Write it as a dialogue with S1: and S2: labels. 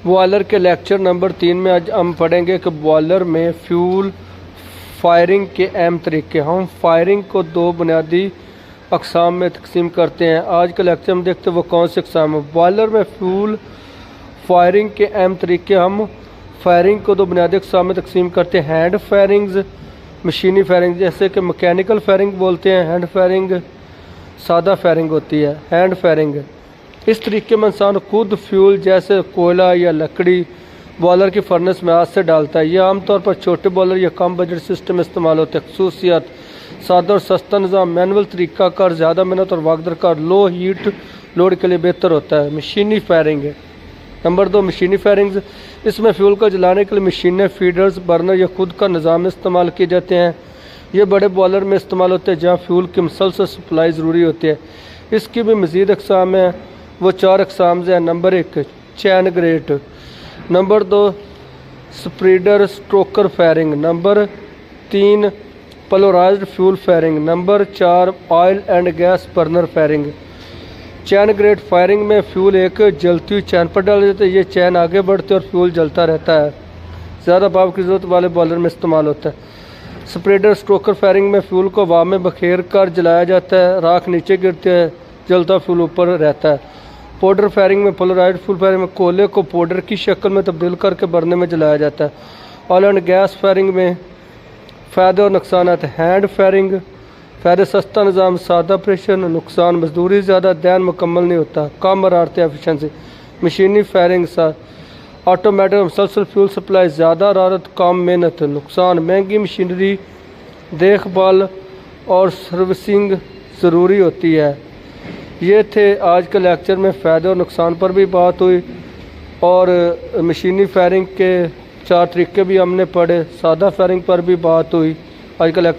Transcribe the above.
S1: Boiler के lecture number 3 में आज हम पढ़ेंगे कि बॉयलर में फ्यूल फायरिंग के अहम तरीके। हम फायरिंग को दो बुनियादी अक़साम में तकसीम करते हैं। आज के लेक्चर में देखते हैं वो कौन से अक़साम है। बॉयलर में फ्यूल फायरिंग के अहम तरीके। हम फायरिंग को दो बुनियादी अक़साम में तकसीम करते हैं। हैंड फायरिंग्स, मशीनी फायरिंग, जैसे कि मैकेनिकल फायरिंग बोलते हैं। हैंड फायरिंग सादा फायरिंग होती है। हैंड फायरिंग इस तरीके में इंसान खुद फ्यूल जैसे कोयला या लकड़ी बॉयलर की फर्नेस में हाथ से डालता है। यह आमतौर पर छोटे बॉयलर या कम बजट सिस्टम में इस्तेमाल होते हैं। खसूसियात: सादा और सस्ता निज़ाम, मैनुअल तरीका कार, ज़्यादा मेहनत और वक्त दरकार, लो हीट लोड के लिए बेहतर होता है। मशीनी फायरिंग नंबर 2, मशीनी फायरिंग्स। इसमें फ्यूल को जलाने के लिए मशीनें, फीडर्स, बर्नर या खुद का निज़ाम इस्तेमाल किए जाते हैं। ये बड़े बॉयलर में इस्तेमाल होते हैं जहाँ फ्यूल की मुसलसल सप्लाई ज़रूरी होती है। इसकी भी मज़ीद अक़साम है, वो 4 अक़साम हैं। Number 1, chain grate. Number 2, spreader stoker firing. Number 3, pulverised fuel firing. Number 4, oil and gas burner firing. Chain grate firing में फ्यूल एक जलती हुई चैन पर डाला जाता है। ये चैन आगे बढ़ती है और फ्यूल जलता रहता है। ज़्यादा भाप की ज़रूरत वाले बॉयलर में इस्तेमाल होता है। स्प्रेडर स्ट्रोकर फायरिंग में फ्यूल को हवा में बखेर कर जलाया जाता है। राख नीचे गिरती है, जलता फ्यूल ऊपर रहता है। पाउडर फायरिंग में, पोलराइज्ड फ्यूल फायरिंग में कोयले को पाउडर की शक्ल में तब्दील करके बरने में जलाया जाता है। ऑयल एंड गैस फायरिंग में फ़ायदे और नुकसान। हैंड फायरिंग फ़ायदे: सस्ता निज़ाम, सादा ऑपरेशन। नुकसान: मजदूरी ज़्यादा, दैन मुकम्मल नहीं होता, कम हरारत एफिशिएंसी। मशीनी फायरिंग ऑटोमेटिक, मुसलसल फ्यूल सप्लाई, ज़्यादा हरारत, कम मेहनत। नुकसान: महंगी मशीनरी, देखभाल और सर्विसिंग ज़रूरी होती है। ये थे आज के लेक्चर में फ़ायदे और नुकसान पर भी बात हुई और मशीनी फायरिंग के 4 तरीके भी हमने पढ़े। सादा फायरिंग पर भी बात हुई। आज का लेक्चर